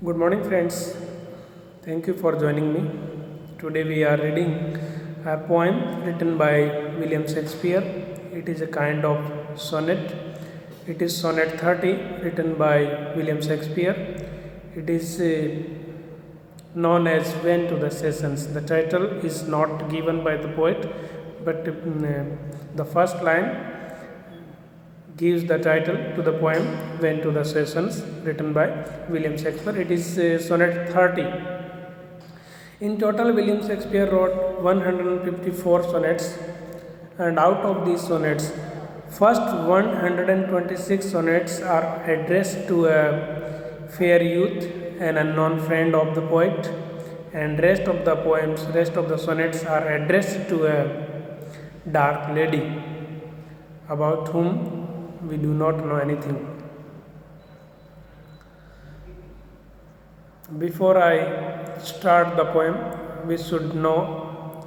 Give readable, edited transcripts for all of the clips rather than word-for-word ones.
Good morning, friends. Thank you for joining me. Today we are reading a poem written by William Shakespeare. It is a kind of sonnet. It is Sonnet 30 written by William Shakespeare. It is known as When to the Sessions. The title is not given by the poet, but the first line gives the title to the poem When to the Sessions, written by William Shakespeare. It is Sonnet 30. In total, William Shakespeare wrote 154 sonnets, and out of these sonnets, first 126 sonnets are addressed to a fair youth, an unknown friend of the poet, and rest of the sonnets are addressed to a dark lady about whom we do not know anything. Before I start the poem, we should know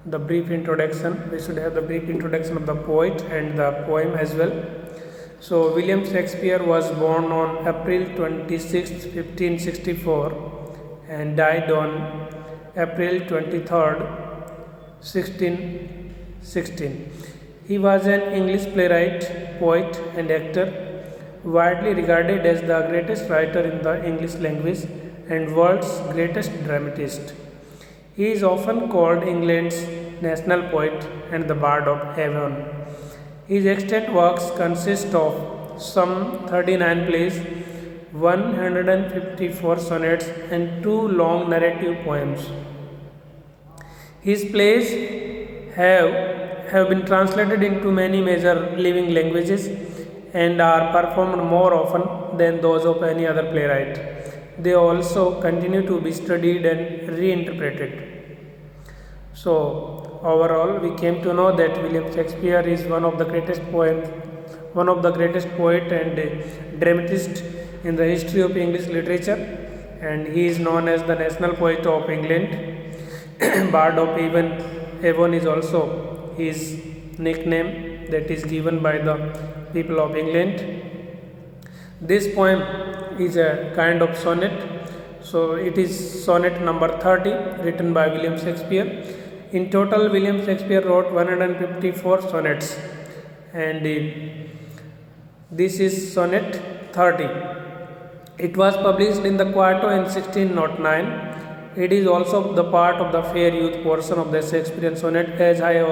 the brief introduction. We should have the brief introduction of the poet and the poem as well. So, William Shakespeare was born on April 26, 1564 and died on April 23rd, 1616. He was an English playwright, poet, and actor, widely regarded as the greatest writer in the English language and world's greatest dramatist. He is often called England's national poet and the Bard of Avon. His extant works consist of some 39 plays, 154 sonnets, and two long narrative poems. His plays have been translated into many major living languages and are performed more often than those of any other playwright. They also continue to be studied and reinterpreted. So, overall, we came to know that William Shakespeare is one of the greatest poet and dramatist in the history of English literature, and he is known as the national poet of England. Bard of Avon is also his nickname that is given by the people of England. This poem is a kind of sonnet, so it is sonnet number 30 written by William Shakespeare. In total, William Shakespeare wrote 154 sonnets, and this is sonnet 30. It was published in the quarto in 1609. It is also the part of the fair youth portion of the Shakespearean sonnet, as I have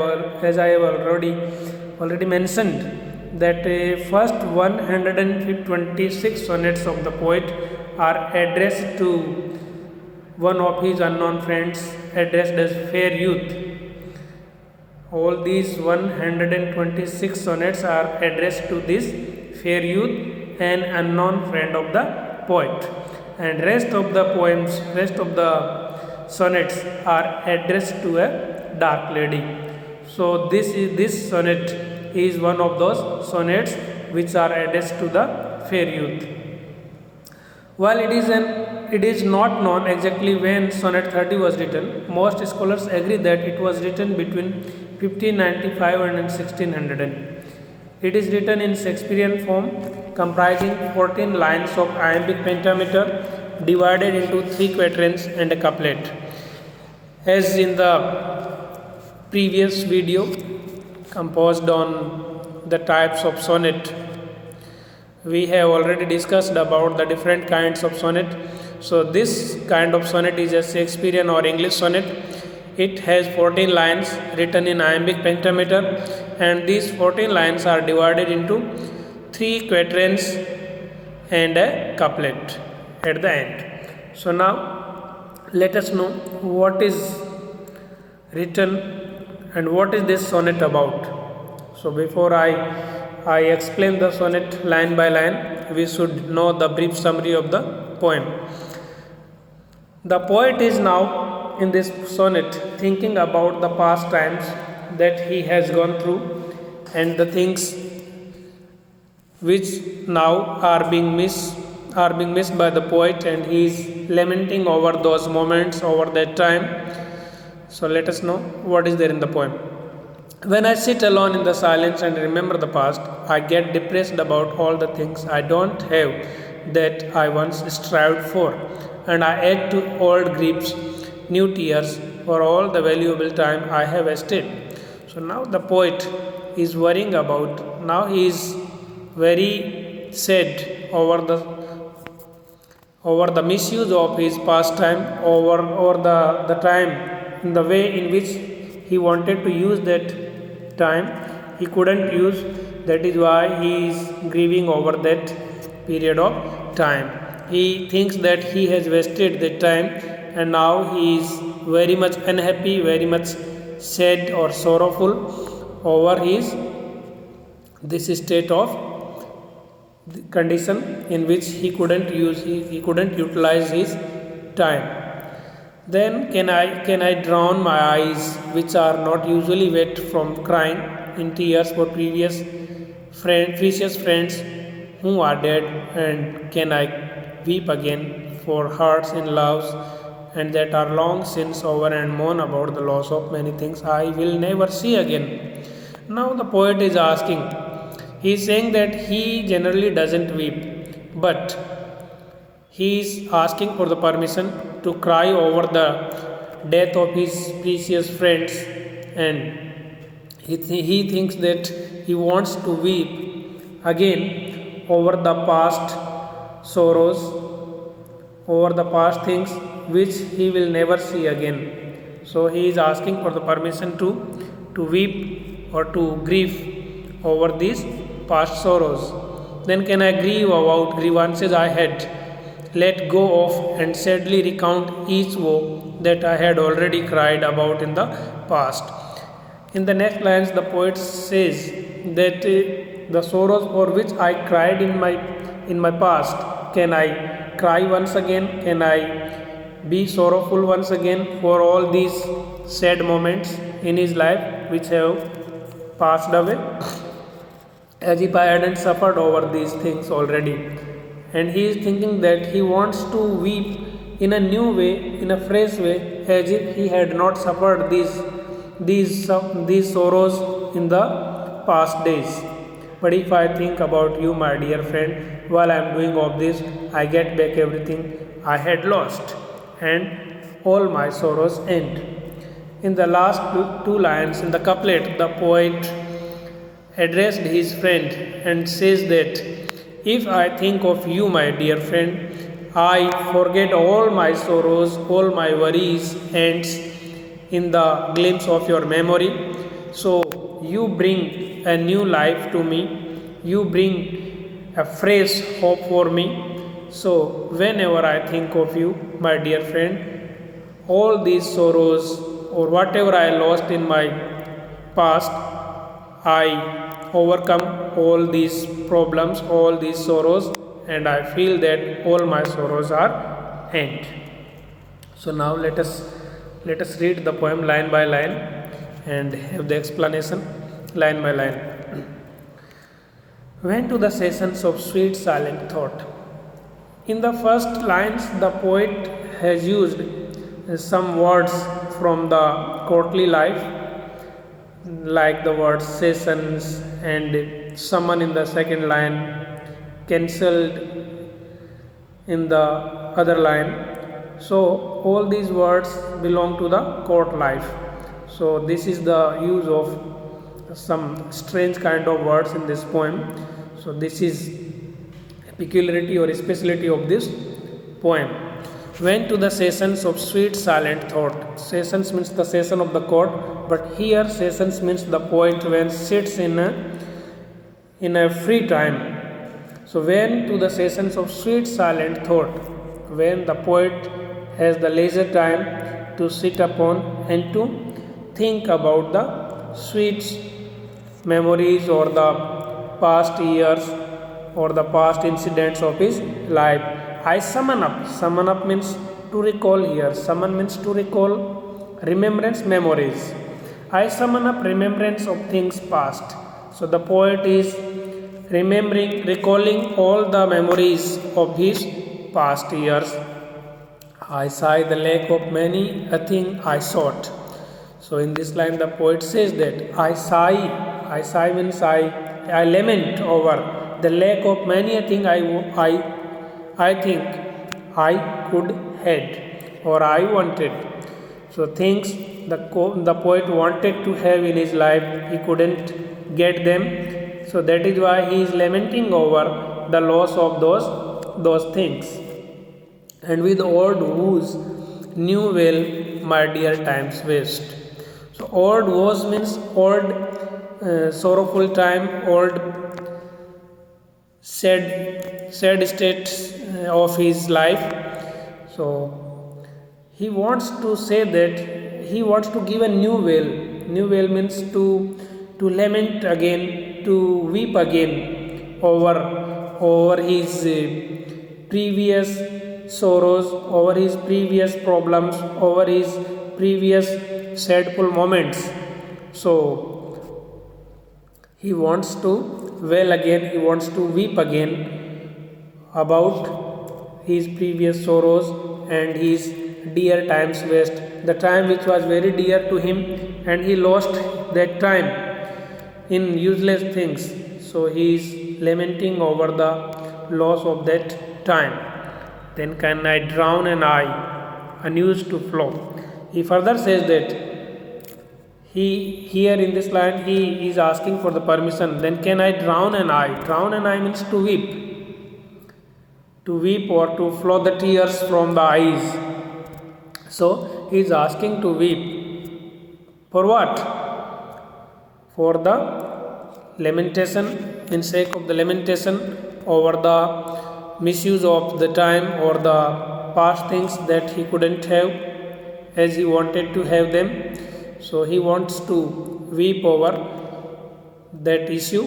already mentioned, that first 126 sonnets of the poet are addressed to one of his unknown friends, addressed as fair youth. All these 126 sonnets are addressed to this fair youth, an unknown friend of the poet, and rest of the sonnets are addressed to a dark lady. So this sonnet is one of those sonnets which are addressed to the fair youth. While it is not known exactly when sonnet 30 was written, most scholars agree that it was written between 1595 and 1600. It is written in Shakespearean form, comprising 14 lines of iambic pentameter divided into 3 quatrains and a couplet. As in the previous video composed on the types of sonnet, we have already discussed about the different kinds of sonnet. So this kind of sonnet is a Shakespearean or English sonnet. It has 14 lines written in iambic pentameter, and these 14 lines are divided into 3 quatrains and a couplet at the end. So now let us know what is written and what is this sonnet about. So before I explain the sonnet line by line, we should know the brief summary of the poem. The poet is now in this sonnet thinking about the past times that he has gone through and the things which now are being missed by the poet, and he is lamenting over those moments, over that time. So let us know what is there in the poem. When I sit alone in the silence and remember the past, I get depressed about all the things I don't have that I once strived for, and I add to old griefs new tears for all the valuable time I have wasted. So now the poet is worrying about, now he is very sad over the misuse of his pastime, over the time, in the way in which he wanted to use that time, he couldn't use. That is why he is grieving over that period of time. He thinks that he has wasted that time, and now he is very much unhappy, very much sad or sorrowful over his this state of condition in which he couldn't utilize his time. Then can I drown my eyes, which are not usually wet from crying in tears for precious friends who are dead, and can I weep again for hearts in loves and that are long since over, and mourn about the loss of many things I will never see again. Now the poet is asking, he is saying that he generally doesn't weep, but he is asking for the permission to cry over the death of his precious friends, and he thinks that he wants to weep again over the past sorrows, over the past things which he will never see again. So he is asking for the permission to weep or to grieve over these past sorrows. Then can I grieve about grievances I had let go of, and sadly recount each woe that I had already cried about in the past. In the next lines, the poet says that the sorrows for which I cried in my past, can I cry once again? Can I be sorrowful once again for all these sad moments in his life which have passed away, as if I hadn't suffered over these things already? And he is thinking that he wants to weep in a new way, in a fresh way, as if he had not suffered these sorrows in the past days. But if I think about you, my dear friend, while I am doing all this, I get back everything I had lost, and all my sorrows end. In the last two lines, in the couplet, the poet addressed his friend and says that, if I think of you, my dear friend, I forget all my sorrows, all my worries ends in the glimpse of your memory. So you bring a new life to me, you bring a fresh hope for me. So whenever I think of you, my dear friend, all these sorrows or whatever I lost in my past, I overcome all these problems, all these sorrows, and I feel that all my sorrows are end. So now let us read the poem line by line and have the explanation line by line. Went to the sessions of sweet silent thought. In the first lines, the poet has used some words from the courtly life, like the word sessions and summon in the second line, cancelled in the other line. So all these words belong to the court life. So this is the use of some strange kind of words in this poem. So this is a peculiarity or a speciality of this poem. Went to the sessions of sweet silent thought. Sessions means the session of the court, but here sessions means the poet when sits in a free time. So went to the sessions of sweet silent thought, when the poet has the leisure time to sit upon and to think about the sweet memories or the past years or the past incidents of his life. I summon up. Summon up means to recall here. Summon means to recall, remembrance, memories. I summon up remembrance of things past. So the poet is recalling all the memories of his past years. I sigh the lack of many a thing I sought. So in this line the poet says that I sigh means I lament over the lack of many a thing I think I could had or I wanted. So things the poet wanted to have in his life, he couldn't get them. So that is why he is lamenting over the loss of those things. And with old woes, new will, my dear times waste. So old woes means old sorrowful time, old sad states of his life. So he wants to say that he wants to give a new wail. New wail means to lament again, to weep again over his previous sorrows, over his previous problems, over his previous sadful moments. So he wants to wail again, he wants to weep again about his previous sorrows and his dear times waste, the time which was very dear to him and he lost that time in useless things. So he is lamenting over the loss of that time. Then can I drown an eye unused to flow? He further says that he here in this line he is asking for the permission. Then can I drown an eye? Drown an eye means to weep or to flow the tears from the eyes. So he is asking to weep for what? For the lamentation, in sake of the lamentation over the misuse of the time or the past things that he couldn't have as he wanted to have them. So he wants to weep over that issue,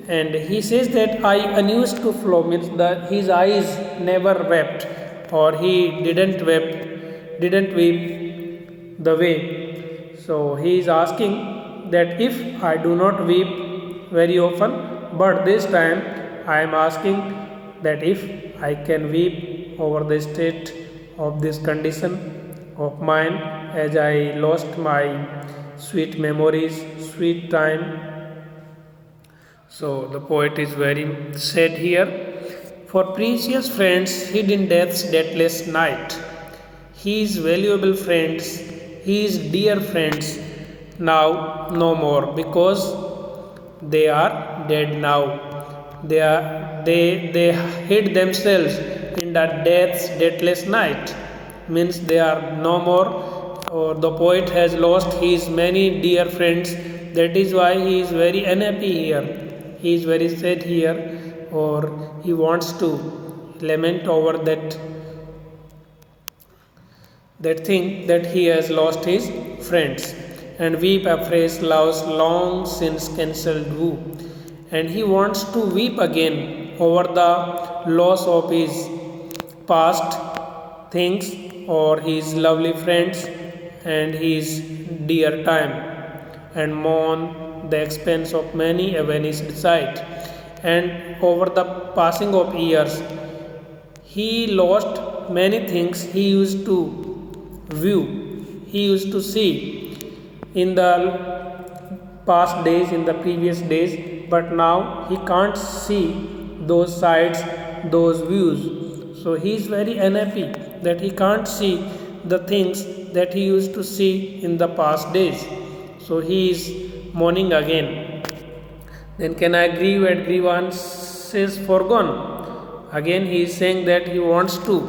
and he says that I unused to flow means that his eyes never wept or he didn't weep the way. So he is asking that if I do not weep very often, but this time I am asking that if I can weep over the state of this condition of mine as I lost my sweet memories, sweet time. So the poet is very sad here. For precious friends hid in death's deathless night, his valuable friends, his dear friends, now no more because they are dead now. They hid themselves in the death's deathless night, means they are no more, or the poet has lost his many dear friends. That is why he is very unhappy here. He is very sad here, or he wants to lament over that thing that he has lost his friends, and weep afresh love's long since cancelled woo. And he wants to weep again over the loss of his past things or his lovely friends and his dear time, and mourn the expense of many a vanished sight. And over the passing of years, he lost many things he used to view, he used to see in the past days, in the previous days, but now he can't see those sights, those views. So he is very unhappy that he can't see the things that he used to see in the past days. So he is mourning again. Then can I grieve at grievances foregone? Again he is saying that he wants to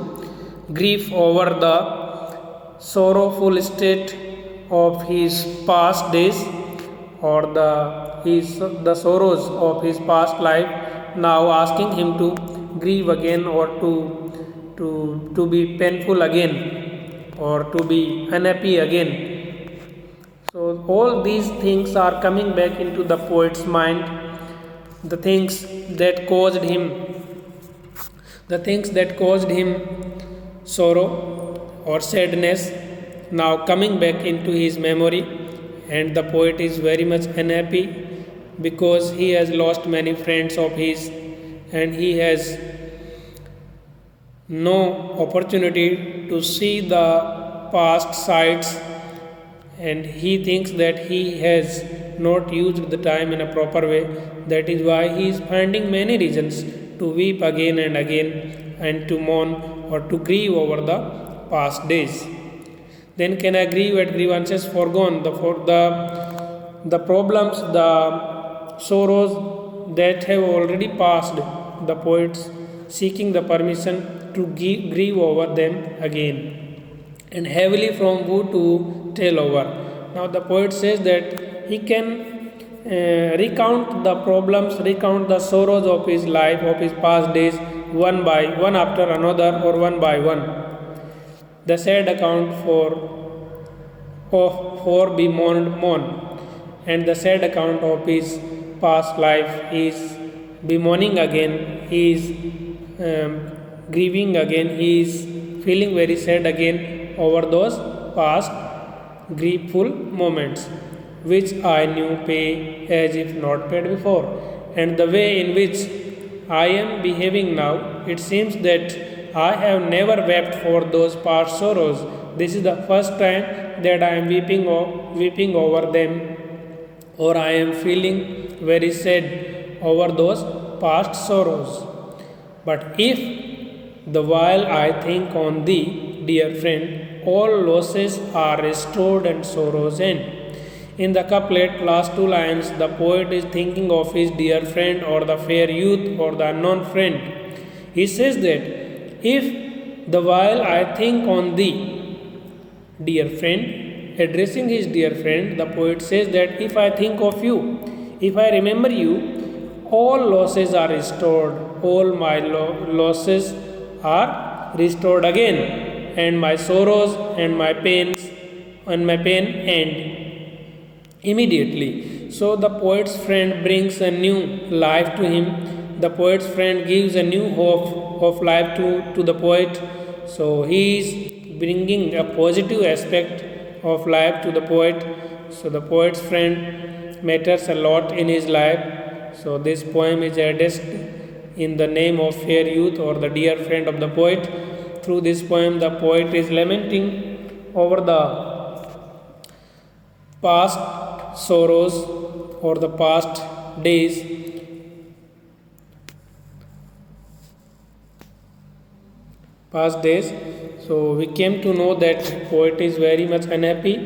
grieve over the sorrowful state of his past days or the sorrows of his past life, now asking him to grieve again or to be painful again or to be unhappy again. So all these things are coming back into the poet's mind, the things that caused him sorrow or sadness, now coming back into his memory. And the poet is very much unhappy because he has lost many friends of his and he has no opportunity to see the past sights and he thinks that he has not used the time in a proper way. That is why he is finding many reasons to weep again and again and to mourn or to grieve over the past days. Then can I grieve at grievances foregone, the problems, the sorrows that have already passed, the poets seeking the permission to grieve over them again, and heavily from who to tell over. Now the poet says that he can recount the problems, recount the sorrows of his life, of his past days, one by one after another or one by one. The sad account for be mourn, and the sad account of his past life is bemoaning again, he is grieving again, he is feeling very sad again over those past griefful moments, which I knew pay as if not paid before. And the way in which I am behaving now, it seems that I have never wept for those past sorrows. This is the first time that I am weeping over them, or I am feeling very sad over those past sorrows. But if the while I think on thee, dear friend, all losses are restored and sorrows end. In the couplet, last two lines, the poet is thinking of his dear friend or the fair youth or the unknown friend. He says that if the while I think on thee, dear friend, addressing his dear friend, the poet says that if I think of you, if I remember you, all losses are restored, all my losses are restored again, and my sorrows and my pains and my pain end immediately. So the poet's friend brings a new life to him. The poet's friend gives a new hope of life to the poet. So he is bringing a positive aspect of life to the poet. So the poet's friend matters a lot in his life. So this poem is addressed in the name of fair youth or the dear friend of the poet. Through this poem, the poet is lamenting over the past sorrows or the past days. Past days. So we came to know that poet is very much unhappy.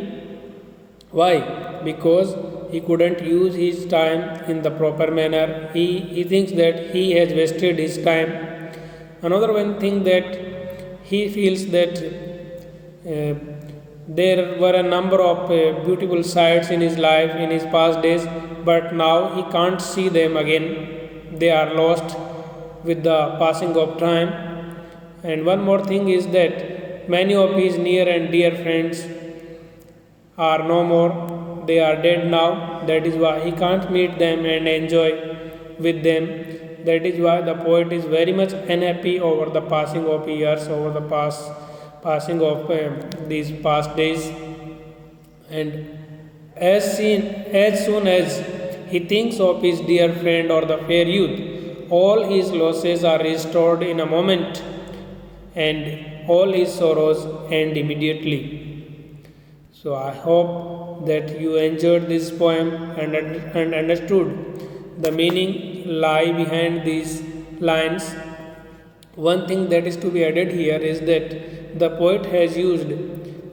Why? Because he couldn't use his time in the proper manner. He thinks that he has wasted his time. Another one thing that he feels that there were a number of beautiful sights in his life in his past days, but now he can't see them again. They are lost with the passing of time. And one more thing is that many of his near and dear friends are no more. They are dead now. That is why he can't meet them and enjoy with them. That is why the poet is very much unhappy over the passing of years, over the passing of these past days. And as soon as he thinks of his dear friend or the fair youth, all his losses are restored in a moment, and all his sorrows end immediately. So I hope that you enjoyed this poem and understood the meaning lie behind these lines. One thing that is to be added here is that the poet has used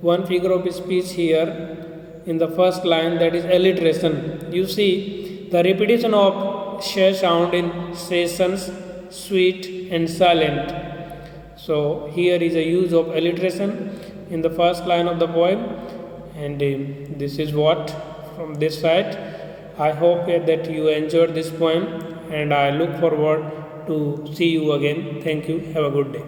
one figure of speech here in the first line, that is alliteration. You see the repetition of sh sound in sessions, sweet and silent. So here is a use of alliteration in the first line of the poem, and this is what from this side. I hope that you enjoyed this poem, and I look forward to see you again. Thank you. Have a good day.